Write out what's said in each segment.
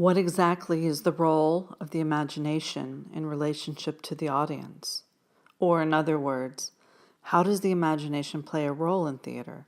What exactly is the role of the imagination in relationship to the audience? Or, in other words, how does the imagination play a role in theater?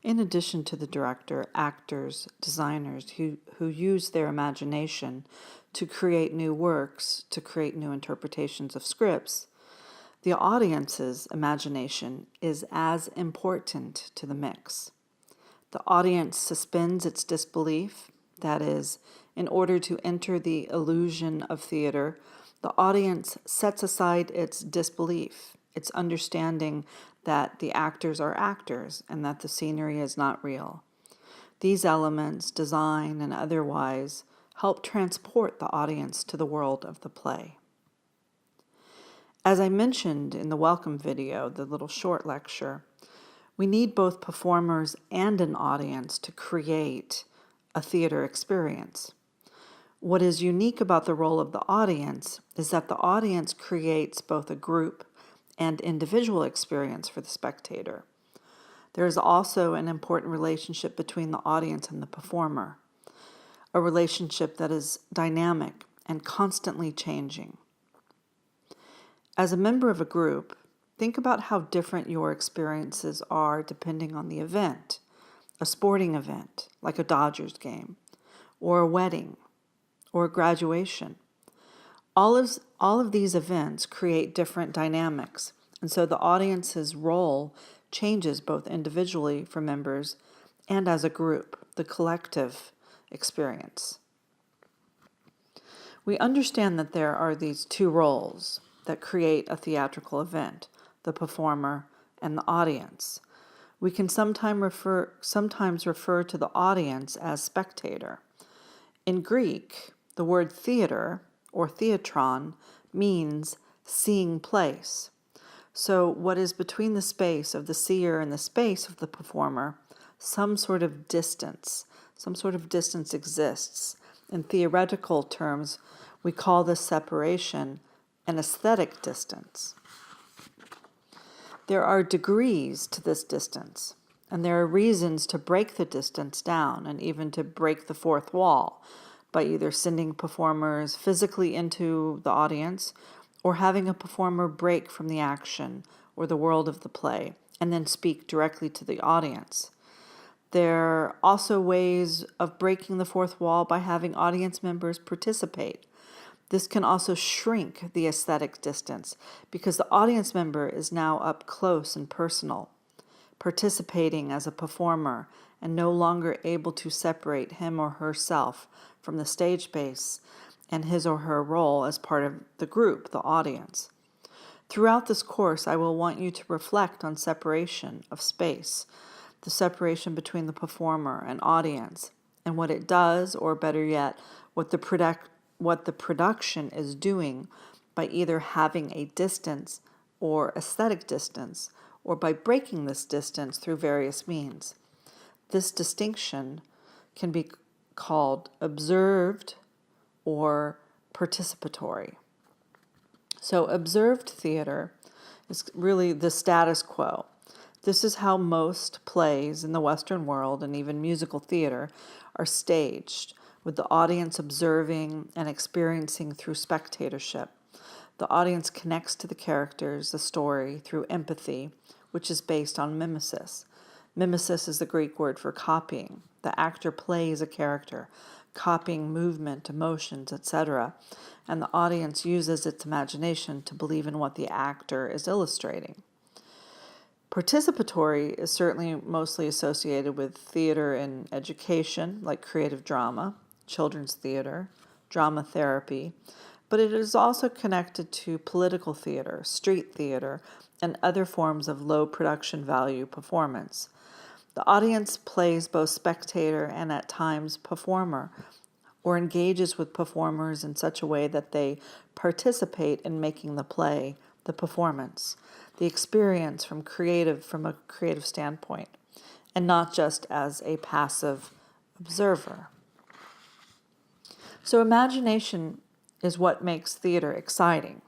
In addition to the director, actors, designers who use their imagination to create new works, to create new interpretations of scripts, the audience's imagination is as important to the mix. The audience suspends its disbelief, that is, in order to enter the illusion of theater, the audience sets aside its disbelief, its understanding that the actors are actors and that the scenery is not real. These elements, design and otherwise, help transport the audience to the world of the play. As I mentioned in the welcome video, the little short lecture, we need both performers and an audience to create a theater experience. What is unique about the role of the audience is that the audience creates both a group and individual experience for the spectator. There is also an important relationship between the audience and the performer, a relationship that is dynamic and constantly changing. As a member of a group, think about how different your experiences are depending on the event. A sporting event, like a Dodgers game, or a wedding, or a graduation. All of these events create different dynamics, and so the audience's role changes both individually for members and as a group, the collective experience. We understand that there are these two roles that create a theatrical event, the performer and the audience. We can sometimes refer to the audience as spectator. In Greek, the word theater, or theatron, means seeing place. So what is between the space of the seer and the space of the performer, some sort of distance exists. In theoretical terms, we call this separation an aesthetic distance. There are degrees to this distance, and there are reasons to break the distance down and even to break the fourth wall by either sending performers physically into the audience or having a performer break from the action or the world of the play and then speak directly to the audience. There are also ways of breaking the fourth wall by having audience members participate. This can also shrink the aesthetic distance because the audience member is now up close and personal, participating as a performer and no longer able to separate him or herself from the stage space and his or her role as part of the group, the audience. Throughout this course, I will want you to reflect on separation of space, the separation between the performer and audience, and what it does, or better yet, what the production is doing by either having a distance or aesthetic distance, or by breaking this distance through various means. This distinction can be called observed or participatory. So observed theater is really the status quo. This is how most plays in the Western world and even musical theater are staged, with the audience observing and experiencing through spectatorship. The audience connects to the characters, the story, through empathy, which is based on mimesis. Mimesis is the Greek word for copying. The actor plays a character, copying movement, emotions, etc., and the audience uses its imagination to believe in what the actor is illustrating. Participatory is certainly mostly associated with theater and education, like creative drama, children's theater, drama therapy, but it is also connected to political theater, street theater, and other forms of low production value performance. The audience plays both spectator and at times performer, or engages with performers in such a way that they participate in making the play, the performance, the experience from a creative standpoint, and not just as a passive observer. So imagination is what makes theater exciting.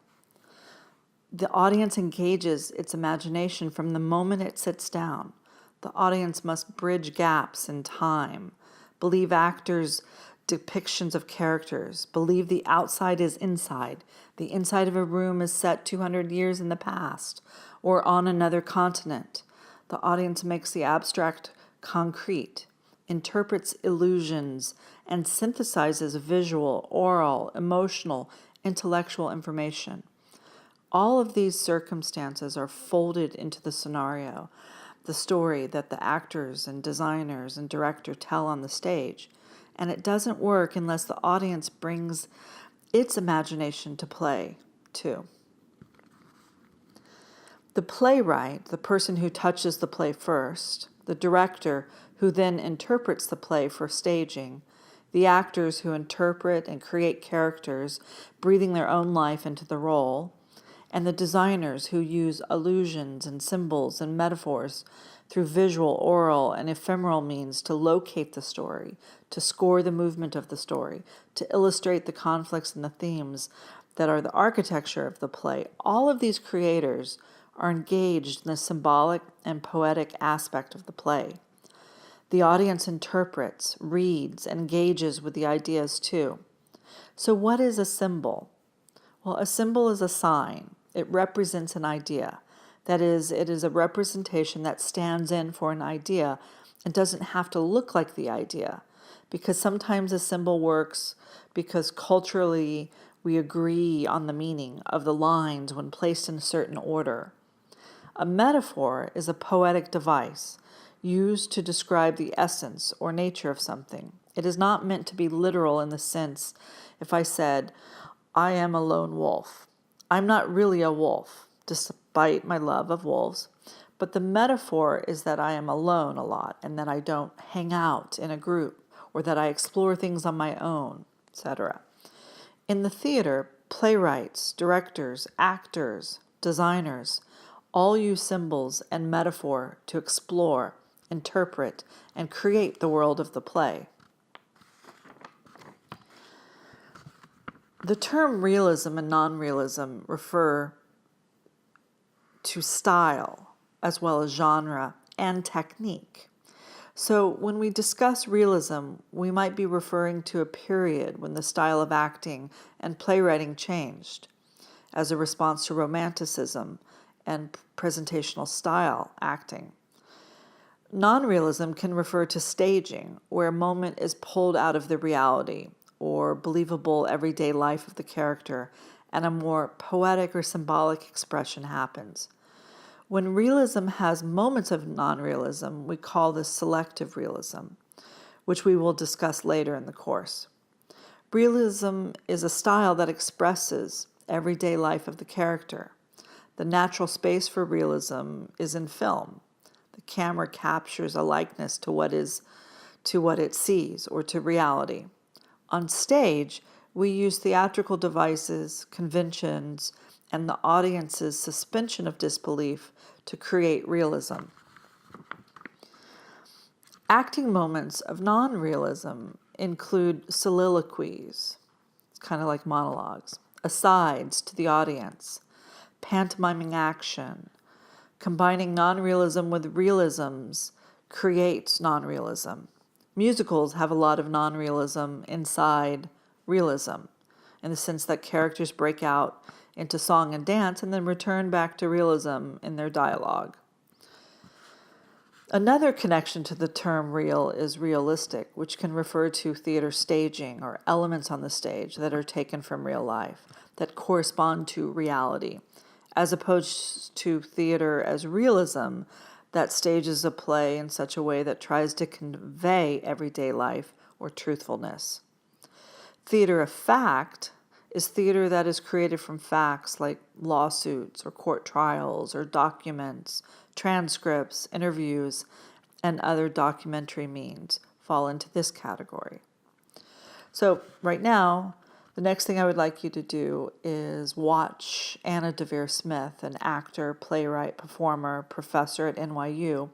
The audience engages its imagination from the moment it sits down. The audience must bridge gaps in time, believe actors depictions of characters, believe the outside is inside, the inside of a room is set 200 years in the past, or on another continent. The audience makes the abstract concrete, interprets illusions, and synthesizes visual, oral, emotional, intellectual information. All of these circumstances are folded into the scenario, the story that the actors and designers and director tell on the stage. And it doesn't work unless the audience brings its imagination to play, too. The playwright, the person who touches the play first, the director who then interprets the play for staging, the actors who interpret and create characters, breathing their own life into the role, and the designers who use allusions and symbols and metaphors through visual, oral, and ephemeral means to locate the story, to score the movement of the story, to illustrate the conflicts and the themes that are the architecture of the play. All of these creators are engaged in the symbolic and poetic aspect of the play. The audience interprets, reads, and engages with the ideas too. So what is a symbol? Well, a symbol is a sign. It represents an idea. That is, it is a representation that stands in for an idea and doesn't have to look like the idea. Because sometimes a symbol works because culturally we agree on the meaning of the lines when placed in a certain order. A metaphor is a poetic device used to describe the essence or nature of something. It is not meant to be literal in the sense, if I said, I am a lone wolf. I'm not really a wolf, despite my love of wolves, but the metaphor is that I am alone a lot and that I don't hang out in a group or that I explore things on my own, etc. In the theater, playwrights, directors, actors, designers all use symbols and metaphor to explore, interpret, and create the world of the play. The term realism and nonrealism refer to style as well as genre and technique. So when we discuss realism, we might be referring to a period when the style of acting and playwriting changed as a response to romanticism and presentational style acting. Nonrealism can refer to staging, where a moment is pulled out of the reality or believable everyday life of the character, and a more poetic or symbolic expression happens. When realism has moments of non-realism, we call this selective realism, which we will discuss later in the course. Realism is a style that expresses everyday life of the character. The natural space for realism is in film. The camera captures a likeness to what it sees or to reality. On stage, we use theatrical devices, conventions, and the audience's suspension of disbelief to create realism. Acting moments of non-realism include soliloquies, it's kind of like monologues, asides to the audience, pantomiming action. Combining non-realism with realisms creates non-realism. Musicals have a lot of non-realism inside realism, in the sense that characters break out into song and dance and then return back to realism in their dialogue. Another connection to the term real is realistic, which can refer to theater staging or elements on the stage that are taken from real life, that correspond to reality, as opposed to theater as realism that stages a play in such a way that tries to convey everyday life or truthfulness. Theater of fact is theater that is created from facts like lawsuits or court trials or documents, transcripts, interviews, and other documentary means fall into this category. So right now, the next thing I would like you to do is watch Anna Devere Smith, an actor, playwright, performer, professor at NYU,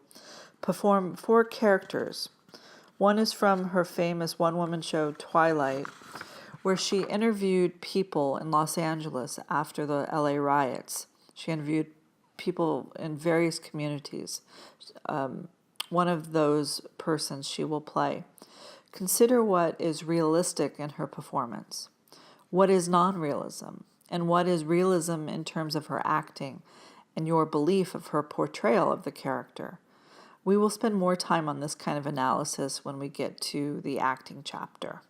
perform 4 characters. One is from her famous one-woman show, Twilight, where she interviewed people in Los Angeles after the LA riots. She interviewed people in various communities. One of those persons she will play Consider what is realistic in her performance. What is non-realism? And what is realism in terms of her acting and your belief of her portrayal of the character? We will spend more time on this kind of analysis when we get to the acting chapter.